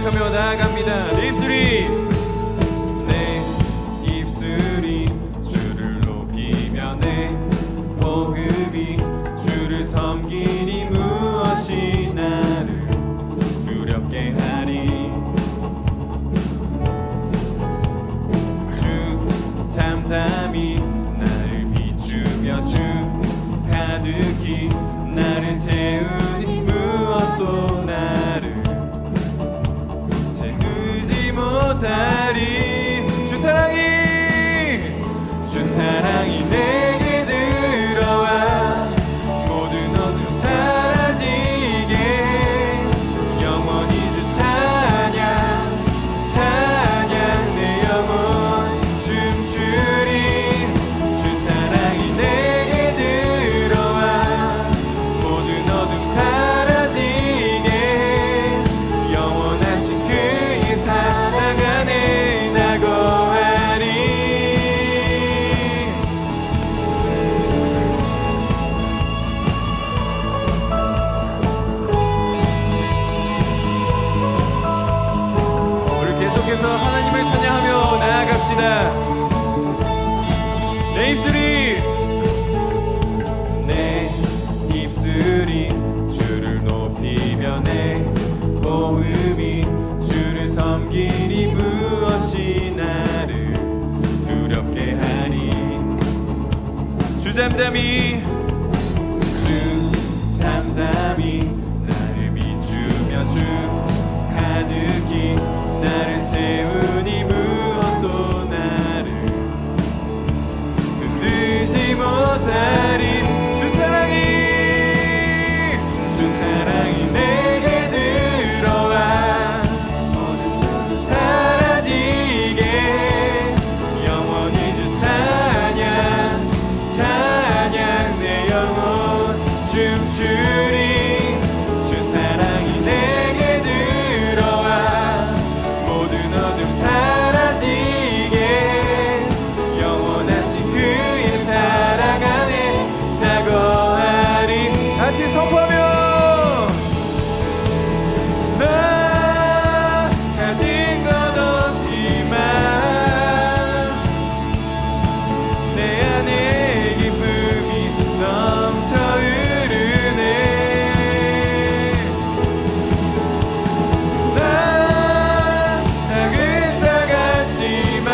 고백하며 나아갑니다. 내 입술이 주를 높이며 내 호흡이 주를 섬기니 무엇이 나를 두렵게 하리. 주 잠잠히 나를 비추며 주 가득히 나를 채우니 무엇도 나를 채우지 못하리. 주 사랑이 내게 들어와 모든 어둠 사라지게 영원히 주 찬양 내 영혼 춤추리. 주 사랑이 내게 들어와 모든 어둠 사라지게 영원하신 그의 사랑 안에 나 거하리. 우리 계속해서 하나님을 찬양하며 나아갑시다. 내 입술이 주를 높이며 내 호흡이 주를 섬기니 무엇이 나를 두렵게 하니. 주 잠잠히 나를 비추며 주 가득히 나를 채우니 무엇도 나를 흔들지 못하리. 주 사랑이 내게 들어와 모든 사라지게 영원히 주 찬양 내 영혼 춤추리. 주 사랑이 내게 들어와 모든 어둠 사라지게 영원하신 그의 사랑 안에 나 거하리. 다시 선포하며 나 가진 것 없지만 내 안에 기쁨이 넘쳐 흐르네. 나 작은 자 같지만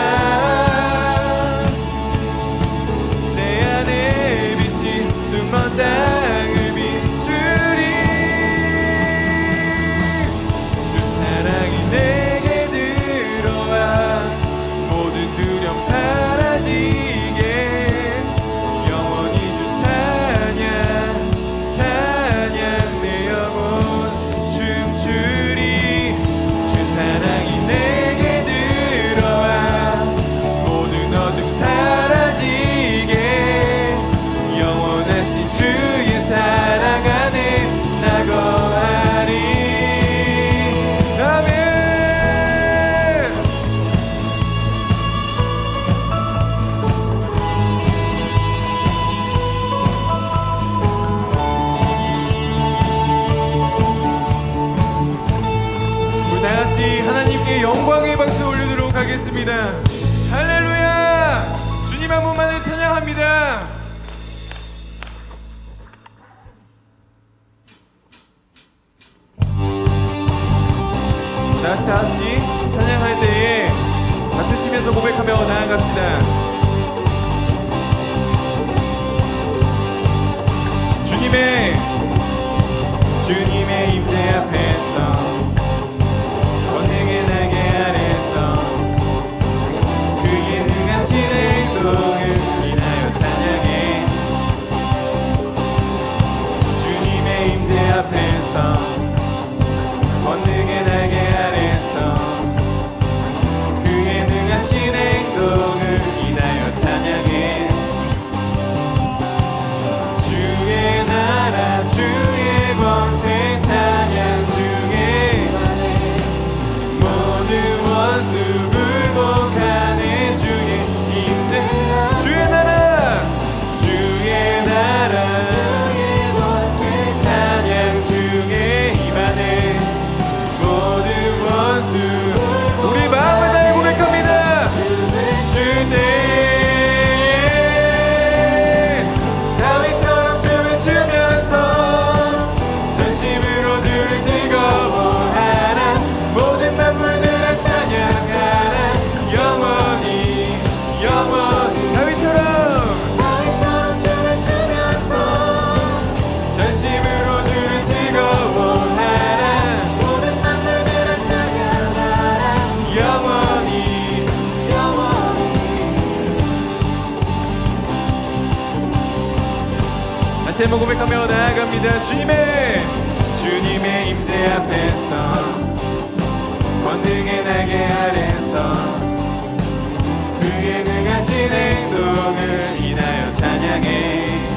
내 안에 빛이 눈먼 땅을 비추리. 주 사랑이 내게 들어와 모든 두려움 사라지게 영원히 주 찬양 내 영혼 춤추리. 주 사랑이 내게 들어와 모든 어둠 사라지게 영원하신 주의 사랑 안에 나 거하리. 아멘. 우리 다같이 하나님께 영광의 박수 올리도록 하겠습니다. 할렐루야. 주님 한 분만을 찬양합니다. 다시 찬양할 때에 박수 치면서 고백하며 나아갑시다. 주님의 임재 앞에서 권능의 날개 아래서 그의 능하신 행동을 인하여 찬양해. 주님의 임재 앞에서 권능의 날개 아래서 그의 능하신 행동을 인하여 찬양해. 주의 나라 주의 권세 찬양 주의 하나님을 고백하며 나아갑니다. 주님의 임재 앞에서 권능의 날개 아래서 그의 능하신 행동을 인하여 찬양해.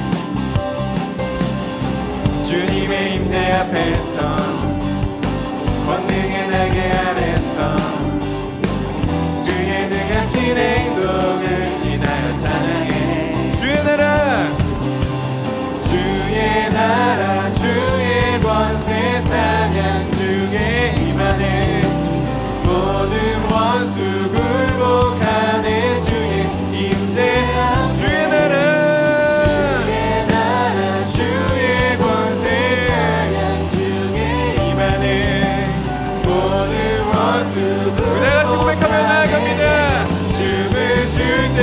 주님의 임재 앞에서 권능의 날개 아래서 그의 능하신 행동을 인하여 찬양해. 주의 나라 주의 권세 찬양 주의 임하네. 모든 원수 굴복하네. 주의 임재하 주의 나라 주의 권세 찬양 주의 임하네. 모든 원수 굴복하네. 고백하며 나아갑니다. 춤을 출 때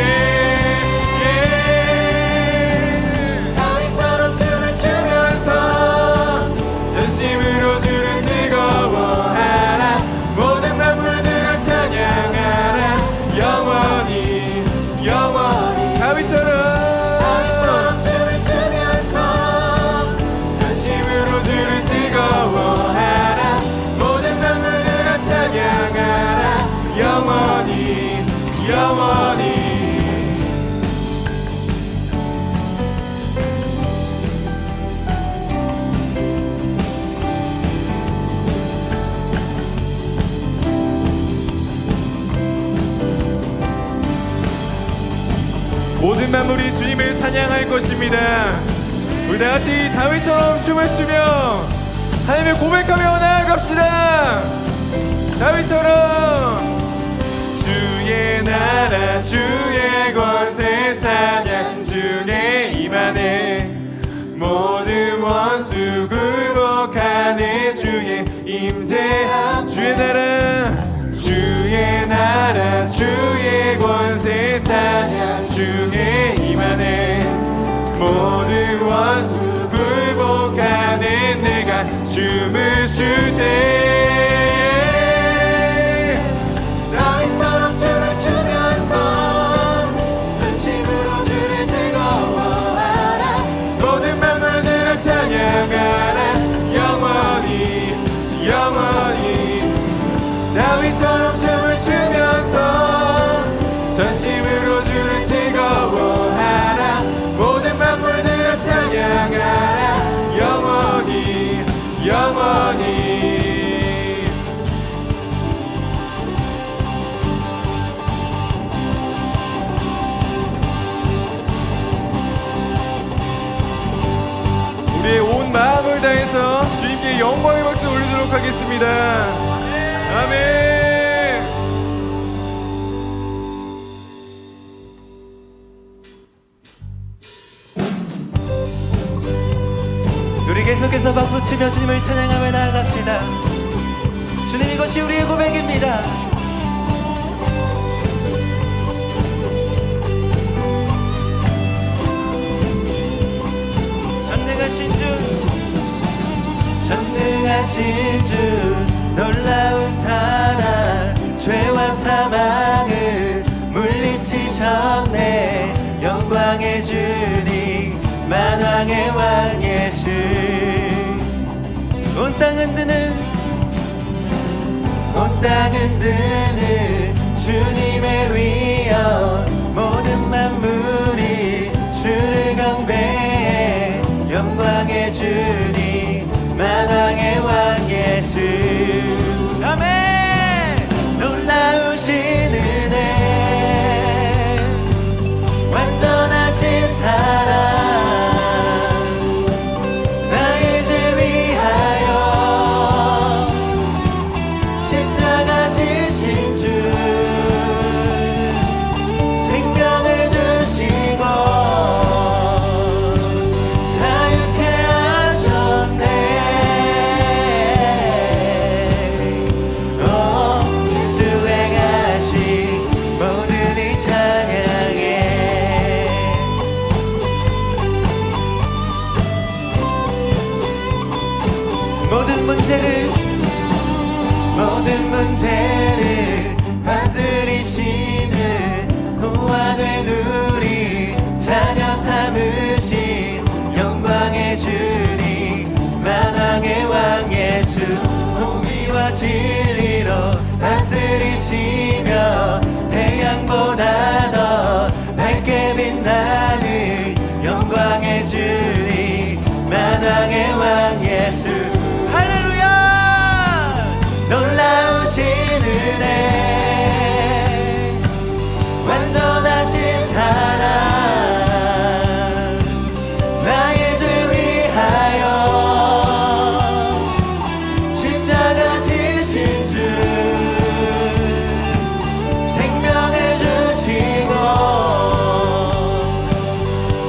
모든 만물이 주님을 찬양할 것입니다. 우리 다같이 다윗처럼 춤을 추며 하나님을 고백하며 나아갑시다. 다윗처럼 주의 나라 주의 권세 찬양 주의 임하네. 모든 원수 굴복하네. 주의 임재함 주의 나라 주의 권세 찬양 주의 임하네. 모든 원수 굴복하네. 내가 춤을 출 때 다윗처럼 춤을 추면서 전심으로 주를 즐거워하라. 모든 만물들을 찬양하라. 영원히 다윗처럼 춤을 추면서 전심으로 주를 즐거워하라. 모든 만물들을 찬양하라. 영원히 우리의 온 마음을 다해서 주님께 영광의 박수 올리도록 하겠습니다. 아멘. 우리 계속해서 박수치며 주님을 찬양하며 나아갑시다. 주님, 이것이 우리의 고백입니다. 전능하신 주 놀라운 사랑 죄와 사망을 물리치셨네. 영광의 주님 만왕의 왕 예수. 온 땅 흔드는 주님의 위엄. 모든 만물이 주를 경배해. 영광의 주님 만왕의 왕 예수. 아멘. 놀라우신 은혜 완전하신 사랑 나의 죄 위하여 십자가 지신 주 생명을 주시고 자유케 하셨네. 예수의 가시 모든 이 찬양해. 모든 문제를 다스리시는 고아된 우리 자녀 삼으신 영광의 진리로 다스리시며 태양보다 더 밝게 빛나는 영광의 주님 만왕의 왕 예수 할렐루야 놀라우신 은혜 완전하신 사랑 나의 죄 위하여 십자가 지신 주 생명을 주시고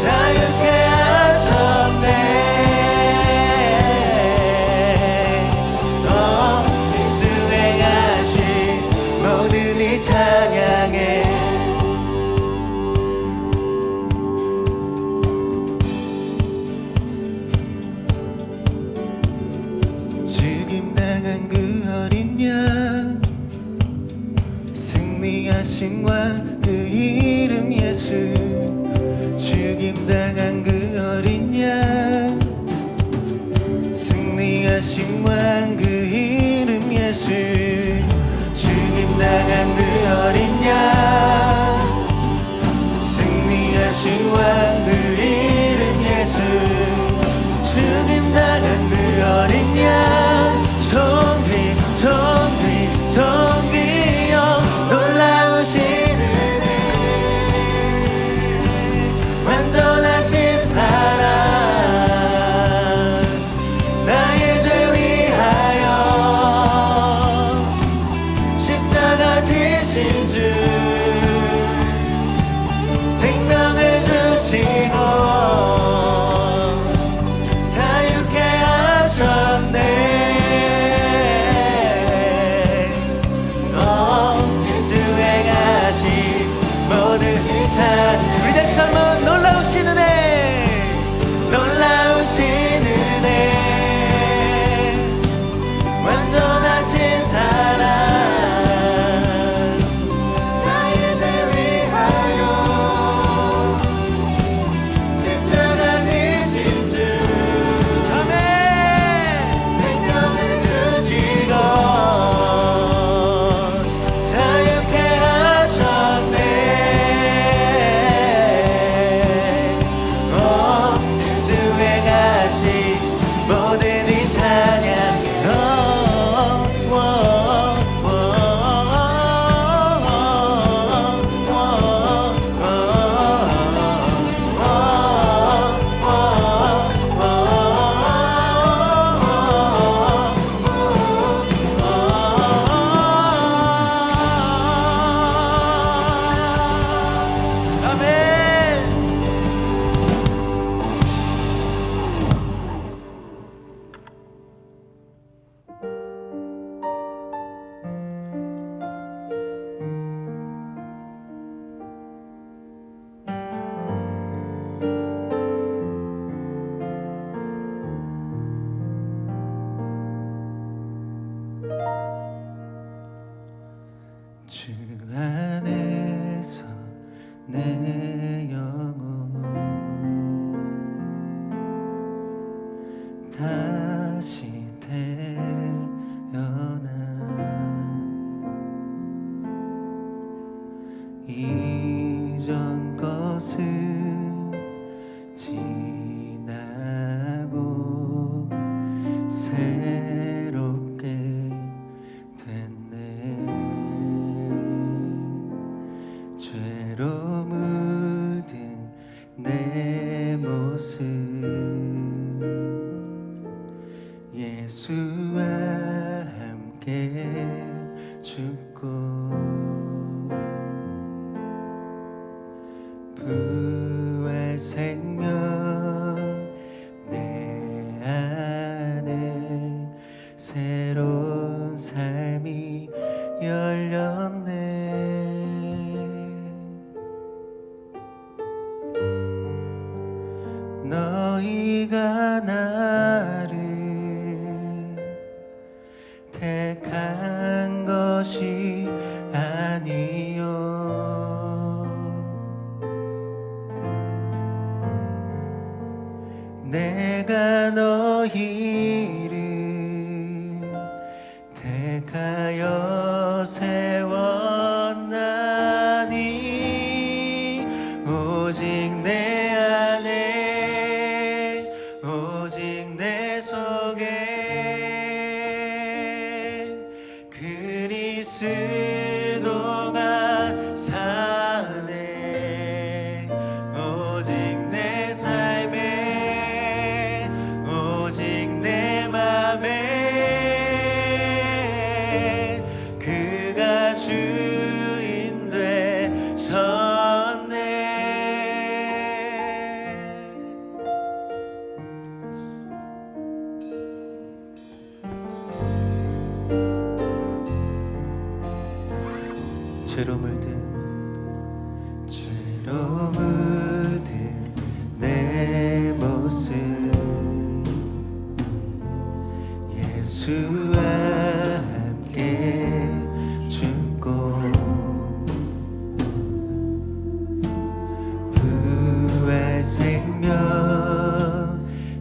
자유케 하셨네 수행하신 모든 이 찬양해 죽임당한 그 어린 양 승리하신 왕 그 이름 예수 죽임당한 그 어린 양 승리하신 왕 그 이름 예수 죽임당한 그 어린 양 승리하신 왕 그 이름 예수 죽임당한 그 어린 양 존귀 존귀 존귀여 놀라우신 은혜 완전하신 사랑 나의 죄 위하여 십자가 지신 주 생명을 주시고 자유케 하셨네 수행하신 모든 일찬 우리 다시 한번 놀라우신 은혜 놀라우신 은혜 완전하신 사랑 나의 죄 위하여 십자가 지신 주 아멘 생명을 주시고 자유케 하셨네 수행하신 모든 이 찬양 아멘 주 안에서 내 영혼 다시 태어나 이전 것은 지나고 새롭게 됐네 죄로 묻은 내 모습 예수와 함께 죽고 부활 생명 내 안에 새로운 삶이 열렸네 너희가 나를 택한 것이 아니요 내가 너희를 택 죄로 물든 내 모습 예수와 함께 죽고 부활 생명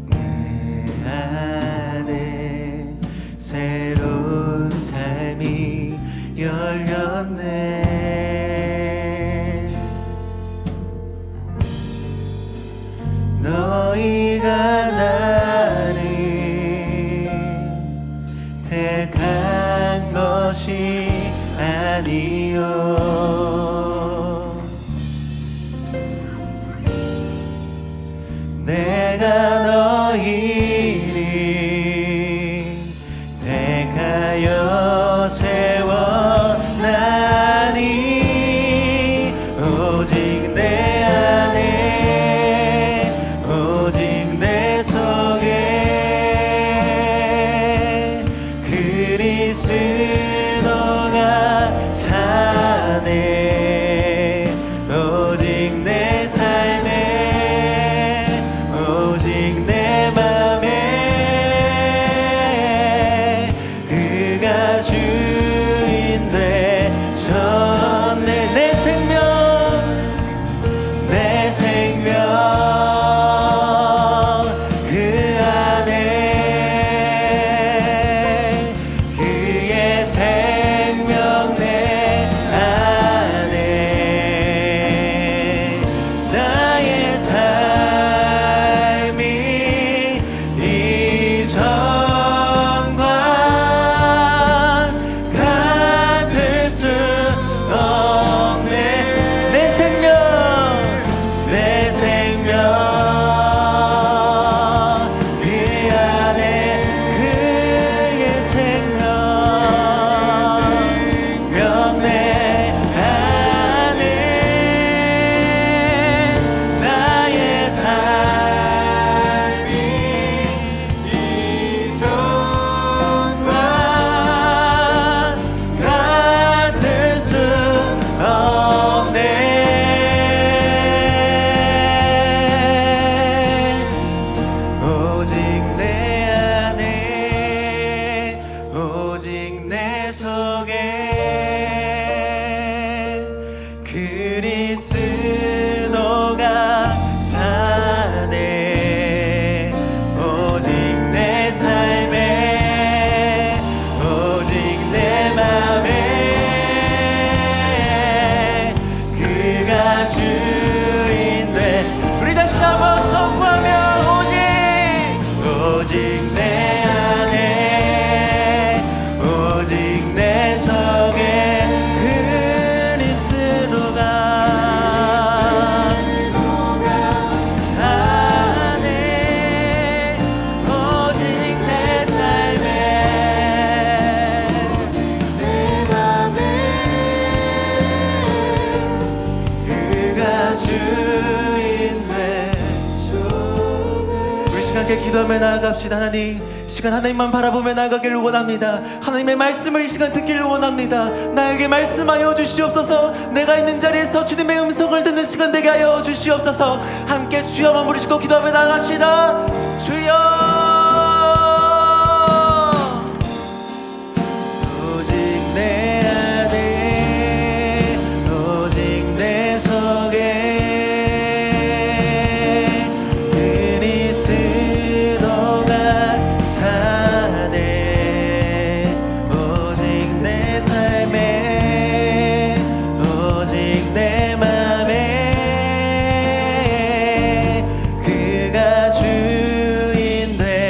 내 안에 새로운 삶이 열렸네. 너희가 나를 택한 것이 아니요 내가 너희를 택하여 세워나니 오직 내 안에 오직 내 속에 그리스도가 사네. 오직 내 삶에 오직 내 맘에 그가 주인 되셨네. 내 생명 그 안에 그의 생명 내 안에 나의 삶이 이전과 같을 수 없네. 내 생명 그 안에 그의 생명 내 안에 나의 삶이 이전과 같을 수 없네. 오직 내 안에 오직 내 속에 그리스도가 사네. 오직 내 삶에 오직 내 맘에 그가 주인 돼. 우리 다시 한번 선포하며 오직 내 안에 오직 내 속에 그리스도가 사네. 오직 내 삶에 오직 내 맘에 그가 주인 돼. 우리 시간 함께 기도하며 나아갑시다. 하나님, 이 시간 하나님만 바라보며 나아가기를 원합니다. 하나님의 말씀을 이 시간 듣기를 원합니다. 나에게 말씀하여 주시옵소서. 내가 있는 자리에서 주님의 음성을 듣는 시간 되게 하여 주시옵소서. 함께 주여만 부르시고 기도하며 나아갑시다. 주여. 오직 내 안에 오직 내 속에 그리스도가 사네. 오직 내 삶에 오직 내 맘에 그가 주인 돼.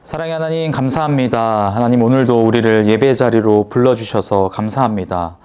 사랑의 하나님 감사합니다. 하나님 오늘도 우리를 예배 자리로 불러주셔서 감사합니다.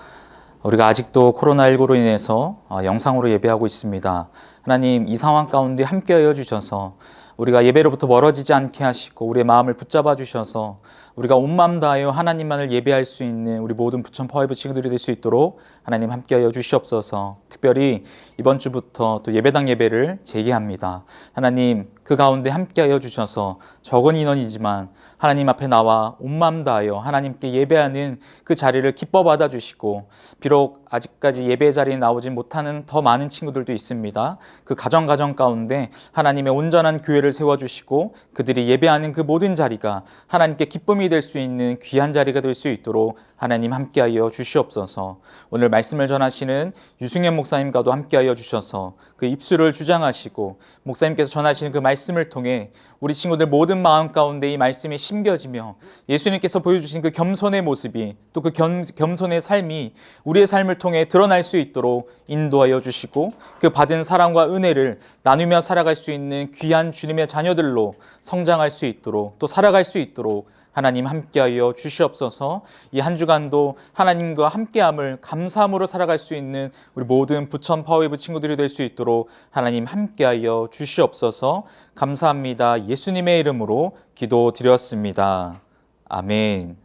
우리가 아직도 코로나19로 인해서 영상으로 예배하고 있습니다. 하나님 이 상황 가운데 함께하여 주셔서 우리가 예배로부터 멀어지지 않게 하시고 우리의 마음을 붙잡아 주셔서 우리가 온 마음 다하여 하나님만을 예배할 수 있는 우리 모든 부천 파워웨이브 친구들이 될 수 있도록 하나님 함께하여 주시옵소서. 특별히 이번 주부터 또 예배당 예배를 재개합니다. 하나님 그 가운데 함께하여 주셔서 적은 인원이지만 하나님 앞에 나와 온 마음 다하여 하나님께 예배하는 그 자리를 기뻐 받아주시고, 비록 아직까지 예배 자리에 나오지 못하는 더 많은 친구들도 있습니다. 그 가정 가운데 하나님의 온전한 교회를 세워주시고 그들이 예배하는 그 모든 자리가 하나님께 기쁨이 될 수 있는 귀한 자리가 될 수 있도록 하나님 함께하여 주시옵소서. 오늘 말씀을 전하시는 유승현 목사님과도 함께하여 주셔서 그 입술을 주장하시고 목사님께서 전하시는 그 말씀을 통해 우리 친구들 모든 마음 가운데 이 말씀이 심겨지며 예수님께서 보여주신 그 겸손의 모습이 또 그 겸손의 삶이 우리의 삶을 통해 드러날 수 있도록 인도하여 주시고 그 받은 사랑과 은혜를 나누며 살아갈 수 있는 귀한 주님의 자녀들로 성장할 수 있도록 또 살아갈 수 있도록 하나님 함께하여 주시옵소서. 이 한 주간도 하나님과 함께함을 감사함으로 살아갈 수 있는 우리 모든 부천 파워웨이브 친구들이 될 수 있도록 하나님 함께하여 주시옵소서. 감사합니다. 예수님의 이름으로 기도드렸습니다. 아멘.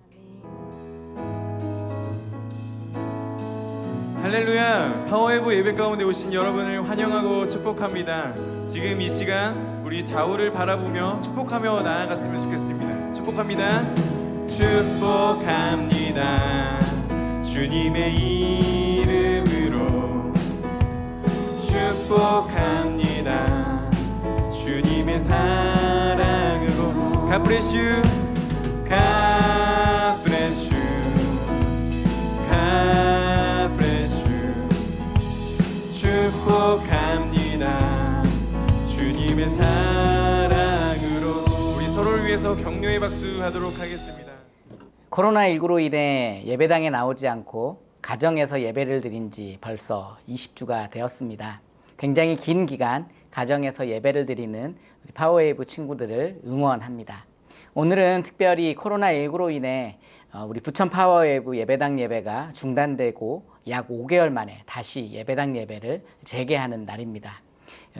할렐루야. 파워웨이브 예배 가운데 오신 여러분을 환영하고 축복합니다. 지금 이 시간 우리 좌우를 바라보며 축복하며 나아갔으면 좋겠습니다. 축복합니다. 축복합니다. 주님의 이름으로 축복합니다. 주님의 사랑으로 God bless you. God bless you. God bless you. 축복합니다. 주님의 사랑으로. 우리 서로를 위해서 격려의 박수 하도록 하겠습니다. 코로나19로 인해 예배당에 나오지 않고 가정에서 예배를 드린 지 벌써 20주가 되었습니다. 굉장히 긴 기간 가정에서 예배를 드리는 우리 파워웨이브 친구들을 응원합니다. 오늘은 특별히 코로나19로 인해 우리 부천 파워웨이브 예배당 예배가 중단되고 약 5개월 만에 다시 예배당 예배를 재개하는 날입니다.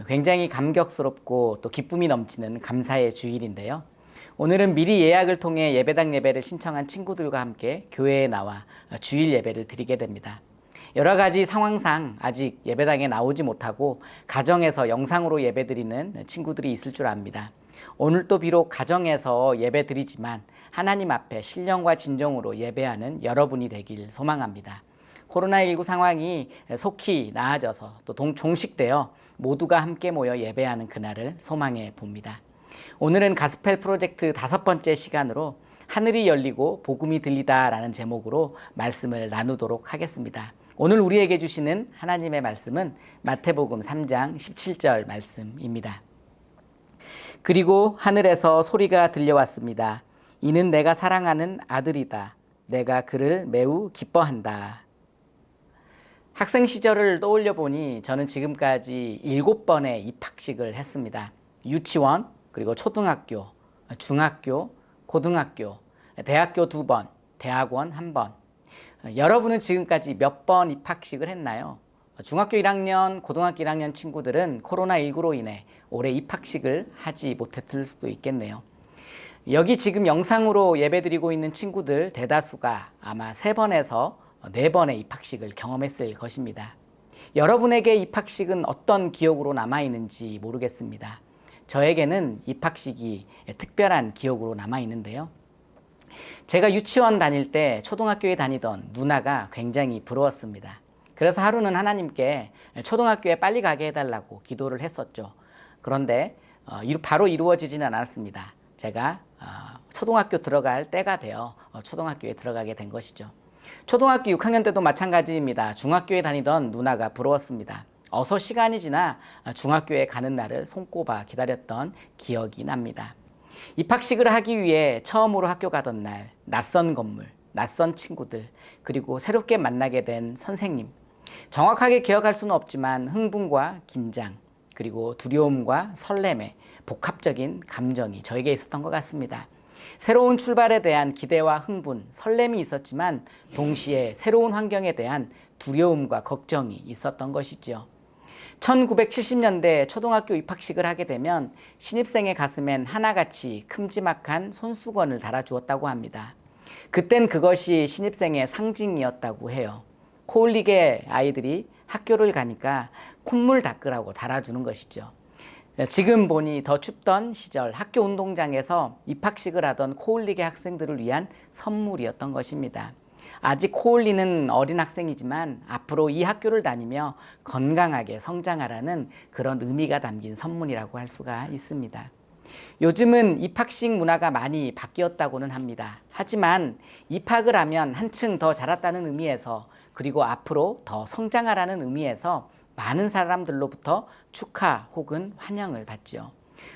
굉장히 감격스럽고 또 기쁨이 넘치는 감사의 주일인데요. 오늘은 미리 예약을 통해 예배당 예배를 신청한 친구들과 함께 교회에 나와 주일 예배를 드리게 됩니다. 여러 가지 상황상 아직 예배당에 나오지 못하고 가정에서 영상으로 예배드리는 친구들이 있을 줄 압니다. 오늘도 비록 가정에서 예배드리지만 하나님 앞에 신령과 진정으로 예배하는 여러분이 되길 소망합니다. 코로나19 상황이 속히 나아져서 또 종식되어 모두가 함께 모여 예배하는 그날을 소망해 봅니다. 오늘은 가스펠 프로젝트 5번째 시간으로 하늘이 열리고 복음이 들리다 라는 제목으로 말씀을 나누도록 하겠습니다. 오늘 우리에게 주시는 하나님의 말씀은 마태복음 3장 17절 말씀입니다. 그리고 하늘에서 소리가 들려왔습니다. 이는 내가 사랑하는 아들이다. 내가 그를 매우 기뻐한다. 학생 시절을 떠올려 보니 저는 지금까지 7번의 입학식을 했습니다. 유치원, 그리고 초등학교, 중학교, 고등학교, 대학교 2번, 대학원 1번. 여러분은 지금까지 몇 번 입학식을 했나요? 중학교 1학년, 고등학교 1학년 친구들은 코로나19로 인해 올해 입학식을 하지 못했을 수도 있겠네요. 여기 지금 영상으로 예배드리고 있는 친구들 대다수가 아마 3번에서 4번의 입학식을 경험했을 것입니다. 여러분에게 입학식은 어떤 기억으로 남아있는지 모르겠습니다. 저에게는 입학식이 특별한 기억으로 남아있는데요. 제가 유치원 다닐 때 초등학교에 다니던 누나가 굉장히 부러웠습니다. 그래서 하루는 하나님께 초등학교에 빨리 가게 해달라고 기도를 했었죠. 그런데 바로 이루어지지는 않았습니다. 제가 초등학교 들어갈 때가 되어 초등학교에 들어가게 된 것이죠. 초등학교 6학년 때도 마찬가지입니다. 중학교에 다니던 누나가 부러웠습니다. 어서 시간이 지나 중학교에 가는 날을 손꼽아 기다렸던 기억이 납니다. 입학식을 하기 위해 처음으로 학교 가던 날, 낯선 건물, 낯선 친구들, 그리고 새롭게 만나게 된 선생님. 정확하게 기억할 수는 없지만 흥분과 긴장, 그리고 두려움과 설렘의 복합적인 감정이 저에게 있었던 것 같습니다. 새로운 출발에 대한 기대와 흥분, 설렘이 있었지만 동시에 새로운 환경에 대한 두려움과 걱정이 있었던 것이지요. 1970년대 초등학교 입학식을 하게 되면 신입생의 가슴엔 하나같이 큼지막한 손수건을 달아주었다고 합니다. 그땐 그것이 신입생의 상징이었다고 해요. 코올리게 아이들이 학교를 가니까 콧물 닦으라고 달아주는 것이죠. 지금 보니 더 춥던 시절 학교 운동장에서 입학식을 하던 코올리게 학생들을 위한 선물이었던 것입니다. 아직 코올리는 어린 학생이지만 앞으로 이 학교를 다니며 건강하게 성장하라는 그런 의미가 담긴 선물이라고 할 수가 있습니다. 요즘은 입학식 문화가 많이 바뀌었다고는 합니다. 하지만 입학을 하면 한층 더 자랐다는 의미에서, 그리고 앞으로 더 성장하라는 의미에서 많은 사람들로부터 축하 혹은 환영을 받죠.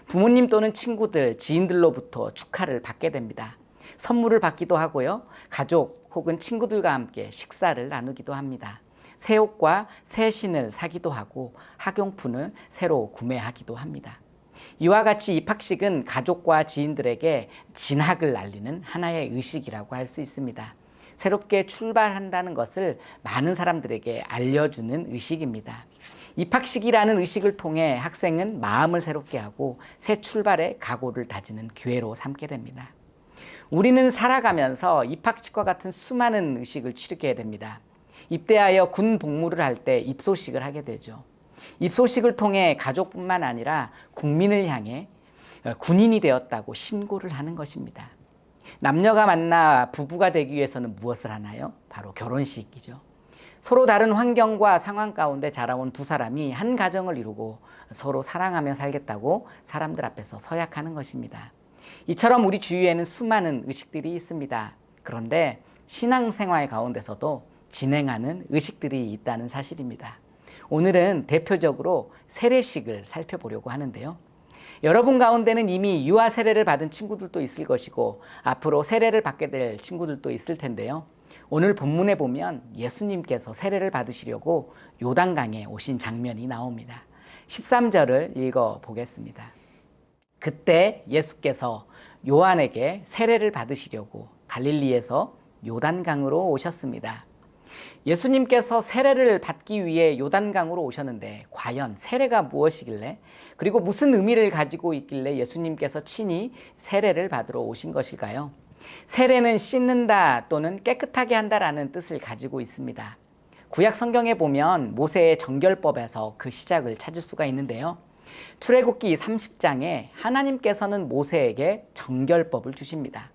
부모님 또는 친구들, 지인들로부터 축하를 받게 됩니다. 선물을 받기도 하고요. 가족 혹은 친구들과 함께 식사를 나누기도 합니다. 새 옷과 새 신을 사기도 하고 학용품을 새로 구매하기도 합니다. 이와 같이 입학식은 가족과 지인들에게 진학을 알리는 하나의 의식이라고 할 수 있습니다. 새롭게 출발한다는 것을 많은 사람들에게 알려주는 의식입니다. 입학식이라는 의식을 통해 학생은 마음을 새롭게 하고 새 출발의 각오를 다지는 기회로 삼게 됩니다. 우리는 살아가면서 입학식과 같은 수많은 의식을 치르게 됩니다. 입대하여 군 복무를 할 때 입소식을 하게 되죠. 입소식을 통해 가족뿐만 아니라 국민을 향해 군인이 되었다고 신고를 하는 것입니다. 남녀가 만나 부부가 되기 위해서는 무엇을 하나요? 바로 결혼식이죠. 서로 다른 환경과 상황 가운데 자라온 두 사람이 한 가정을 이루고 서로 사랑하며 살겠다고 사람들 앞에서 서약하는 것입니다. 이처럼 우리 주위에는 수많은 의식들이 있습니다. 그런데 신앙생활 가운데서도 진행하는 의식들이 있다는 사실입니다. 오늘은 대표적으로 세례식을 살펴보려고 하는데요. 여러분 가운데는 이미 유아 세례를 받은 친구들도 있을 것이고 앞으로 세례를 받게 될 친구들도 있을 텐데요. 오늘 본문에 보면 예수님께서 세례를 받으시려고 요단강에 오신 장면이 나옵니다. 13절을 읽어보겠습니다. 그때 예수께서 요한에게 세례를 받으시려고 갈릴리에서 요단강으로 오셨습니다. 예수님께서 세례를 받기 위해 요단강으로 오셨는데 과연 세례가 무엇이길래, 그리고 무슨 의미를 가지고 있길래 예수님께서 친히 세례를 받으러 오신 것일까요? 세례는 씻는다 또는 깨끗하게 한다라는 뜻을 가지고 있습니다. 구약 성경에 보면 모세의 정결법에서 그 시작을 찾을 수가 있는데요. 출애굽기 30장에 하나님께서는 모세에게 정결법을 주십니다.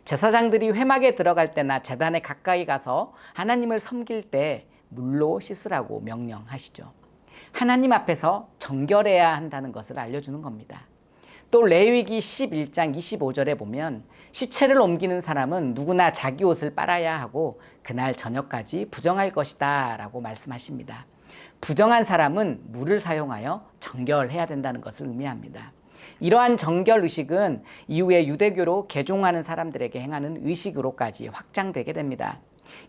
제사장들이 회막에 들어갈 때나 제단에 가까이 가서 하나님을 섬길 때 물로 씻으라고 명령하시죠. 하나님 앞에서 정결해야 한다는 것을 알려주는 겁니다. 또 레위기 11장 25절에 보면 시체를 옮기는 사람은 누구나 자기 옷을 빨아야 하고 그날 저녁까지 부정할 것이다 라고 말씀하십니다. 부정한 사람은 물을 사용하여 정결해야 된다는 것을 의미합니다. 이러한 정결 의식은 이후에 유대교로 개종하는 사람들에게 행하는 의식으로까지 확장되게 됩니다.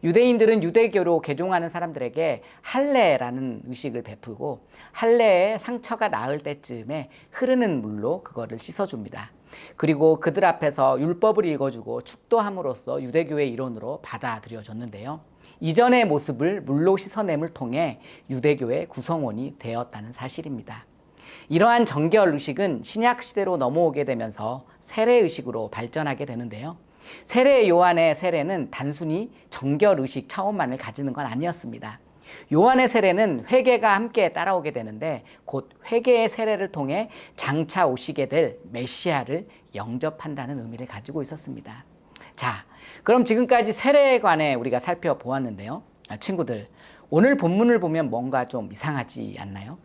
유대인들은 유대교로 개종하는 사람들에게 할례라는 의식을 베풀고 할례에 상처가 나을 때쯤에 흐르는 물로 그거를 씻어줍니다. 그리고 그들 앞에서 율법을 읽어주고 축도함으로써 유대교의 일원으로 받아들여졌는데요. 이전의 모습을 물로 씻어냄을 통해 유대교의 구성원이 되었다는 사실입니다. 이러한 정결 의식은 신약 시대로 넘어오게 되면서 세례 의식으로 발전하게 되는데요. 세례 요한의 세례는 단순히 정결 의식 차원만을 가지는 건 아니었습니다. 요한의 세례는 회개가 함께 따라오게 되는데 곧 회개의 세례를 통해 장차 오시게 될 메시아를 영접한다는 의미를 가지고 있었습니다. 자, 그럼 지금까지 세례에 관해 우리가 살펴보았는데요. 친구들, 오늘 본문을 보면 뭔가 좀 이상하지 않나요?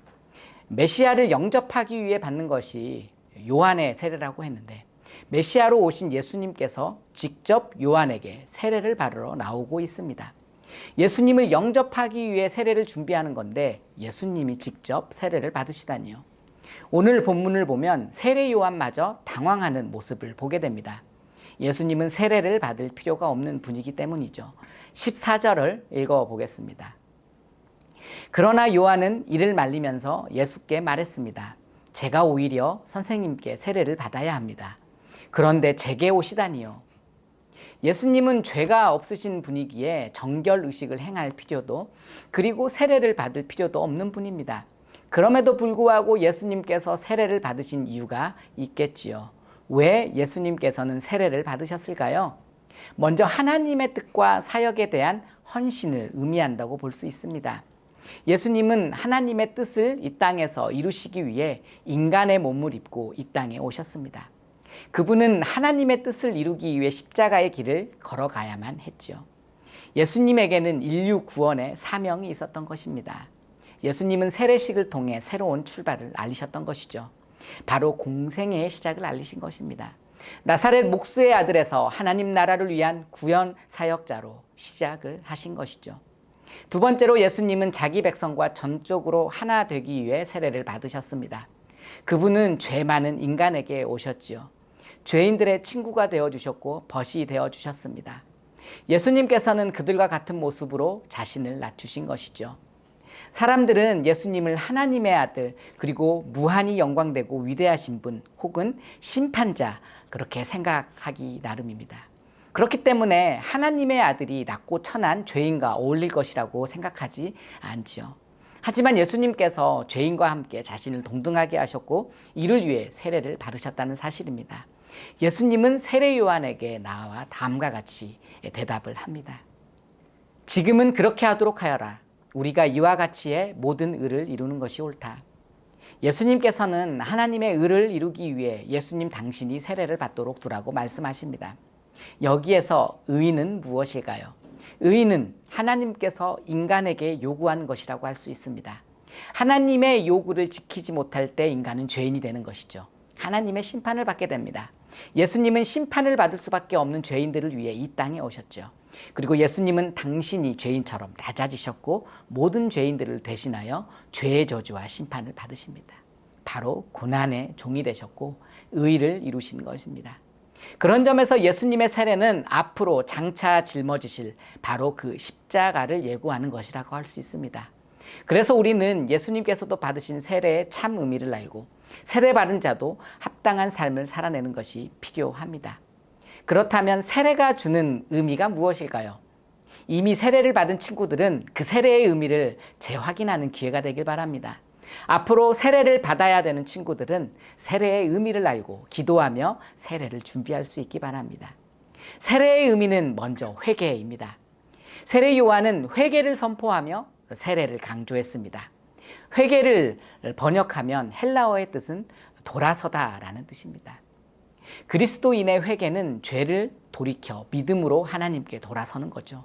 메시아를 영접하기 위해 받는 것이 요한의 세례라고 했는데 메시아로 오신 예수님께서 직접 요한에게 세례를 받으러 나오고 있습니다. 예수님을 영접하기 위해 세례를 준비하는 건데 예수님이 직접 세례를 받으시다니요. 오늘 본문을 보면 세례 요한마저 당황하는 모습을 보게 됩니다. 예수님은 세례를 받을 필요가 없는 분이기 때문이죠. 14절을 읽어보겠습니다. 그러나 요한은 이를 말리면서 예수께 말했습니다. 제가 오히려 선생님께 세례를 받아야 합니다. 그런데 제게 오시다니요. 예수님은 죄가 없으신 분이기에 정결 의식을 행할 필요도 그리고 세례를 받을 필요도 없는 분입니다. 그럼에도 불구하고 예수님께서 세례를 받으신 이유가 있겠지요. 왜 예수님께서는 세례를 받으셨을까요? 먼저 하나님의 뜻과 사역에 대한 헌신을 의미한다고 볼 수 있습니다. 예수님은 하나님의 뜻을 이 땅에서 이루시기 위해 인간의 몸을 입고 이 땅에 오셨습니다. 그분은 하나님의 뜻을 이루기 위해 십자가의 길을 걸어가야만 했죠. 예수님에게는 인류 구원의 사명이 있었던 것입니다. 예수님은 세례식을 통해 새로운 출발을 알리셨던 것이죠. 바로 공생애의 시작을 알리신 것입니다. 나사렛 목수의 아들에서 하나님 나라를 위한 구원 사역자로 시작을 하신 것이죠. 두 번째로 예수님은 자기 백성과 전적으로 하나 되기 위해 세례를 받으셨습니다. 그분은 죄 많은 인간에게 오셨지요. 죄인들의 친구가 되어주셨고 벗이 되어주셨습니다. 예수님께서는 그들과 같은 모습으로 자신을 낮추신 것이죠. 사람들은 예수님을 하나님의 아들 그리고 무한히 영광되고 위대하신 분 혹은 심판자 그렇게 생각하기 나름입니다. 그렇기 때문에 하나님의 아들이 낮고 천한 죄인과 어울릴 것이라고 생각하지 않지요. 하지만 예수님께서 죄인과 함께 자신을 동등하게 하셨고 이를 위해 세례를 받으셨다는 사실입니다. 예수님은 세례 요한에게 나와 다음과 같이 대답을 합니다. 지금은 그렇게 하도록 하여라. 우리가 이와 같이의 모든 의를 이루는 것이 옳다. 예수님께서는 하나님의 의를 이루기 위해 예수님 당신이 세례를 받도록 두라고 말씀하십니다. 여기에서 의는 무엇일까요? 의는 하나님께서 인간에게 요구한 것이라고 할 수 있습니다. 하나님의 요구를 지키지 못할 때 인간은 죄인이 되는 것이죠. 하나님의 심판을 받게 됩니다. 예수님은 심판을 받을 수밖에 없는 죄인들을 위해 이 땅에 오셨죠. 그리고 예수님은 당신이 죄인처럼 낮아지셨고 모든 죄인들을 대신하여 죄의 저주와 심판을 받으십니다. 바로 고난의 종이 되셨고 의를 이루신 것입니다. 그런 점에서 예수님의 세례는 앞으로 장차 짊어지실 바로 그 십자가를 예고하는 것이라고 할 수 있습니다. 그래서 우리는 예수님께서도 받으신 세례의 참 의미를 알고 세례받은 자도 합당한 삶을 살아내는 것이 필요합니다. 그렇다면 세례가 주는 의미가 무엇일까요? 이미 세례를 받은 친구들은 그 세례의 의미를 재확인하는 기회가 되길 바랍니다. 앞으로 세례를 받아야 되는 친구들은 세례의 의미를 알고 기도하며 세례를 준비할 수 있기 바랍니다. 세례의 의미는 먼저 회개입니다. 세례 요한은 회개를 선포하며 세례를 강조했습니다. 회개를 번역하면 헬라어의 뜻은 돌아서다라는 뜻입니다. 그리스도인의 회개는 죄를 돌이켜 믿음으로 하나님께 돌아서는 거죠.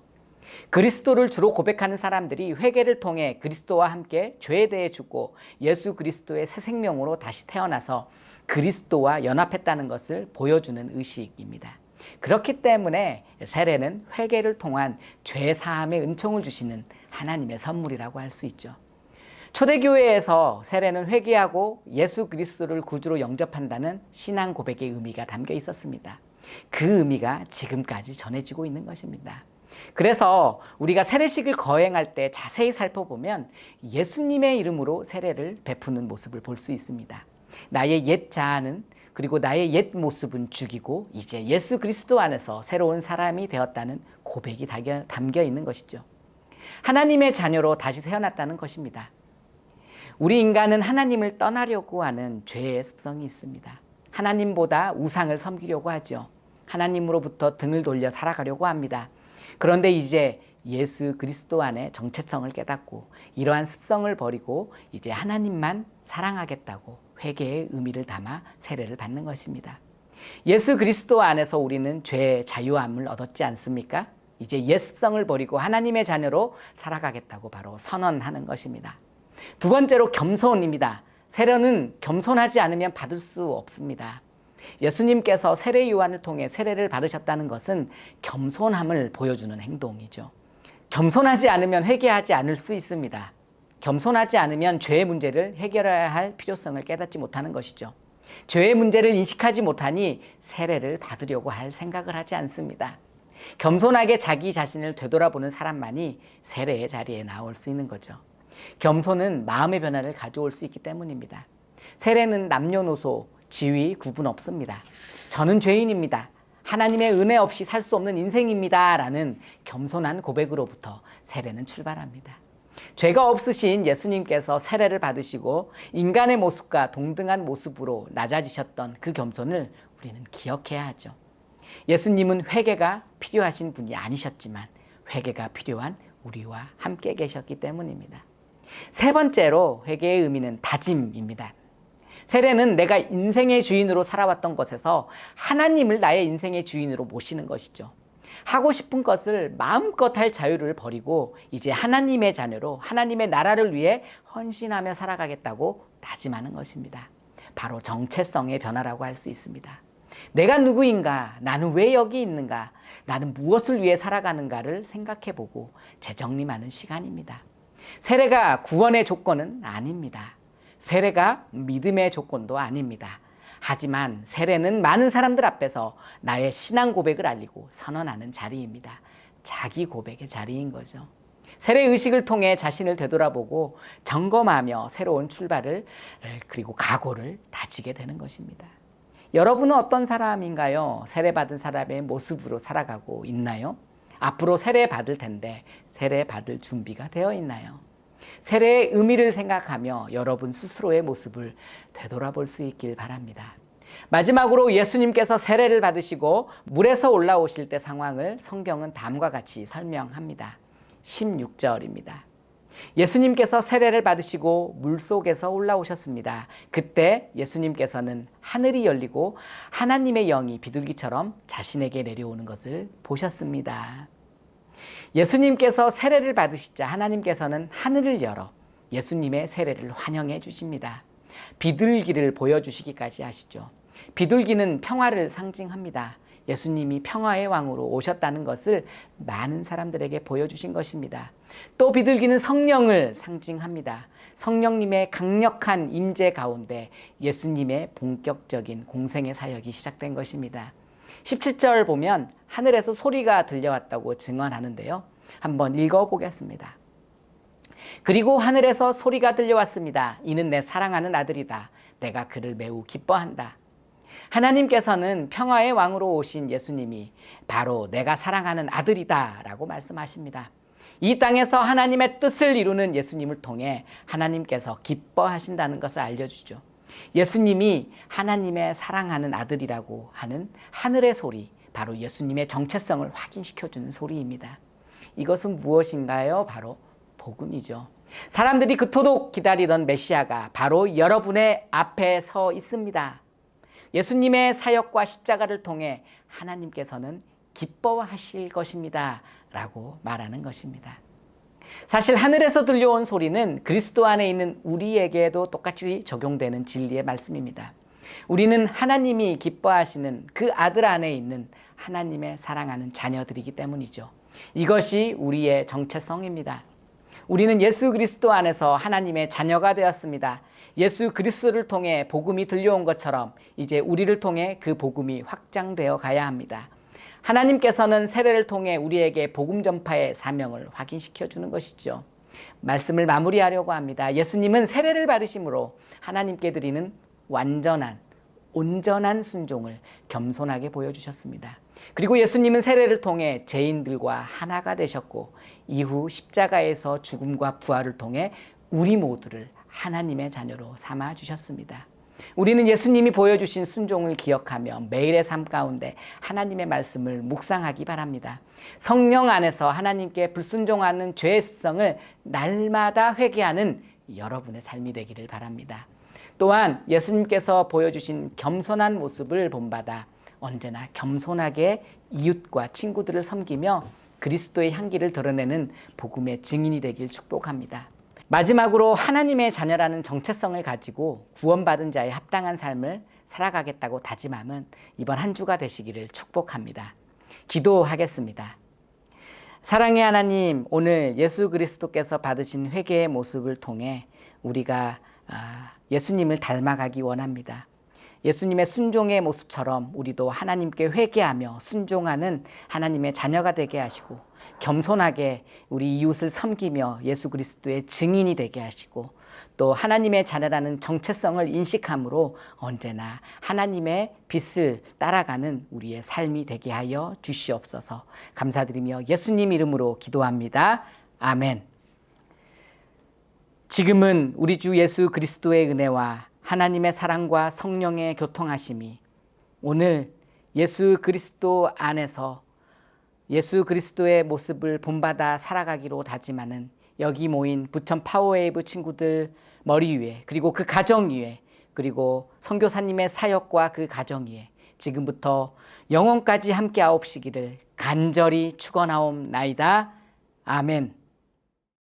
그리스도를 주로 고백하는 사람들이 회개를 통해 그리스도와 함께 죄에 대해 죽고 예수 그리스도의 새 생명으로 다시 태어나서 그리스도와 연합했다는 것을 보여주는 의식입니다. 그렇기 때문에 세례는 회개를 통한 죄 사함의 은총을 주시는 하나님의 선물이라고 할 수 있죠. 초대교회에서 세례는 회개하고 예수 그리스도를 구주로 영접한다는 신앙 고백의 의미가 담겨 있었습니다. 그 의미가 지금까지 전해지고 있는 것입니다. 그래서 우리가 세례식을 거행할 때 자세히 살펴보면 예수님의 이름으로 세례를 베푸는 모습을 볼 수 있습니다. 나의 옛 자아는 그리고 나의 옛 모습은 죽이고 이제 예수 그리스도 안에서 새로운 사람이 되었다는 고백이 담겨 있는 것이죠. 하나님의 자녀로 다시 태어났다는 것입니다. 우리 인간은 하나님을 떠나려고 하는 죄의 습성이 있습니다. 하나님보다 우상을 섬기려고 하죠. 하나님으로부터 등을 돌려 살아가려고 합니다. 그런데 이제 예수 그리스도 안에 정체성을 깨닫고 이러한 습성을 버리고 이제 하나님만 사랑하겠다고 회개의 의미를 담아 세례를 받는 것입니다. 예수 그리스도 안에서 우리는 죄의 자유함을 얻었지 않습니까? 이제 옛 습성을 버리고 하나님의 자녀로 살아가겠다고 바로 선언하는 것입니다. 두 번째로 겸손입니다. 세례는 겸손하지 않으면 받을 수 없습니다. 예수님께서 세례 요한을 통해 세례를 받으셨다는 것은 겸손함을 보여주는 행동이죠. 겸손하지 않으면 회개하지 않을 수 있습니다. 겸손하지 않으면 죄의 문제를 해결해야 할 필요성을 깨닫지 못하는 것이죠. 죄의 문제를 인식하지 못하니 세례를 받으려고 할 생각을 하지 않습니다. 겸손하게 자기 자신을 되돌아보는 사람만이 세례의 자리에 나올 수 있는 거죠. 겸손은 마음의 변화를 가져올 수 있기 때문입니다. 세례는 남녀노소, 지위 구분 없습니다. 저는 죄인입니다. 하나님의 은혜 없이 살 수 없는 인생입니다. 라는 겸손한 고백으로부터 세례는 출발합니다. 죄가 없으신 예수님께서 세례를 받으시고 인간의 모습과 동등한 모습으로 낮아지셨던 그 겸손을 우리는 기억해야 하죠. 예수님은 회개가 필요하신 분이 아니셨지만 회개가 필요한 우리와 함께 계셨기 때문입니다. 세 번째로 회개의 의미는 다짐입니다. 세례는 내가 인생의 주인으로 살아왔던 것에서 하나님을 나의 인생의 주인으로 모시는 것이죠. 하고 싶은 것을 마음껏 할 자유를 버리고 이제 하나님의 자녀로 하나님의 나라를 위해 헌신하며 살아가겠다고 다짐하는 것입니다. 바로 정체성의 변화라고 할 수 있습니다. 내가 누구인가? 나는 왜 여기 있는가? 나는 무엇을 위해 살아가는가를 생각해보고 재정립하는 시간입니다. 세례가 구원의 조건은 아닙니다. 세례가 믿음의 조건도 아닙니다. 하지만 세례는 많은 사람들 앞에서 나의 신앙 고백을 알리고 선언하는 자리입니다. 자기 고백의 자리인 거죠. 세례 의식을 통해 자신을 되돌아보고 점검하며 새로운 출발을 그리고 각오를 다지게 되는 것입니다. 여러분은 어떤 사람인가요? 세례받은 사람의 모습으로 살아가고 있나요? 앞으로 세례 받을 텐데 세례 받을 준비가 되어 있나요? 세례의 의미를 생각하며 여러분 스스로의 모습을 되돌아볼 수 있길 바랍니다. 마지막으로 예수님께서 세례를 받으시고 물에서 올라오실 때 상황을 성경은 다음과 같이 설명합니다. 16절입니다. 예수님께서 세례를 받으시고 물속에서 올라오셨습니다. 그때 예수님께서는 하늘이 열리고 하나님의 영이 비둘기처럼 자신에게 내려오는 것을 보셨습니다. 예수님께서 세례를 받으시자 하나님께서는 하늘을 열어 예수님의 세례를 환영해 주십니다. 비둘기를 보여주시기까지 하시죠. 비둘기는 평화를 상징합니다. 예수님이 평화의 왕으로 오셨다는 것을 많은 사람들에게 보여주신 것입니다. 또 비둘기는 성령을 상징합니다. 성령님의 강력한 임재 가운데 예수님의 본격적인 공생의 사역이 시작된 것입니다. 17절 보면 하늘에서 소리가 들려왔다고 증언하는데요. 한번 읽어보겠습니다. 그리고 하늘에서 소리가 들려왔습니다. 이는 내 사랑하는 아들이다. 내가 그를 매우 기뻐한다. 하나님께서는 평화의 왕으로 오신 예수님이 바로 내가 사랑하는 아들이다 라고 말씀하십니다. 이 땅에서 하나님의 뜻을 이루는 예수님을 통해 하나님께서 기뻐하신다는 것을 알려주죠. 예수님이 하나님의 사랑하는 아들이라고 하는 하늘의 소리, 바로 예수님의 정체성을 확인시켜주는 소리입니다. 이것은 무엇인가요? 바로 복음이죠. 사람들이 그토록 기다리던 메시아가 바로 여러분의 앞에 서 있습니다. 예수님의 사역과 십자가를 통해 하나님께서는 기뻐하실 것입니다 라고 말하는 것입니다. 사실 하늘에서 들려온 소리는 그리스도 안에 있는 우리에게도 똑같이 적용되는 진리의 말씀입니다. 우리는 하나님이 기뻐하시는 그 아들 안에 있는 하나님의 사랑하는 자녀들이기 때문이죠. 이것이 우리의 정체성입니다. 우리는 예수 그리스도 안에서 하나님의 자녀가 되었습니다. 예수 그리스도를 통해 복음이 들려온 것처럼 이제 우리를 통해 그 복음이 확장되어 가야 합니다. 하나님께서는 세례를 통해 우리에게 복음 전파의 사명을 확인시켜 주는 것이죠. 말씀을 마무리하려고 합니다. 예수님은 세례를 받으심으로 하나님께 드리는 완전한 온전한 순종을 겸손하게 보여주셨습니다. 그리고 예수님은 세례를 통해 죄인들과 하나가 되셨고 이후 십자가에서 죽음과 부활을 통해 우리 모두를 하나님의 자녀로 삼아 주셨습니다. 우리는 예수님이 보여주신 순종을 기억하며 매일의 삶 가운데 하나님의 말씀을 묵상하기 바랍니다. 성령 안에서 하나님께 불순종하는 죄의 습성을 날마다 회개하는 여러분의 삶이 되기를 바랍니다. 또한 예수님께서 보여주신 겸손한 모습을 본받아 언제나 겸손하게 이웃과 친구들을 섬기며 그리스도의 향기를 드러내는 복음의 증인이 되길 축복합니다. 마지막으로 하나님의 자녀라는 정체성을 가지고 구원받은 자의 합당한 삶을 살아가겠다고 다짐함은 이번 한 주가 되시기를 축복합니다. 기도하겠습니다. 사랑의 하나님, 오늘 예수 그리스도께서 받으신 회개의 모습을 통해 우리가 예수님을 닮아가기 원합니다. 예수님의 순종의 모습처럼 우리도 하나님께 회개하며 순종하는 하나님의 자녀가 되게 하시고 겸손하게 우리 이웃을 섬기며 예수 그리스도의 증인이 되게 하시고 또 하나님의 자녀라는 정체성을 인식함으로 언제나 하나님의 빛을 따라가는 우리의 삶이 되게 하여 주시옵소서. 감사드리며 예수님 이름으로 기도합니다. 아멘. 지금은 우리 주 예수 그리스도의 은혜와 하나님의 사랑과 성령의 교통하심이 오늘 예수 그리스도 안에서 예수 그리스도의 모습을 본받아 살아가기로 다짐하는 여기 모인 부천 파워웨이브 친구들 머리 위에, 그리고 그 가정 위에, 그리고 선교사님의 사역과 그 가정 위에 지금부터 영원까지 함께 하옵시기를 간절히 축원하옵나이다. 아멘.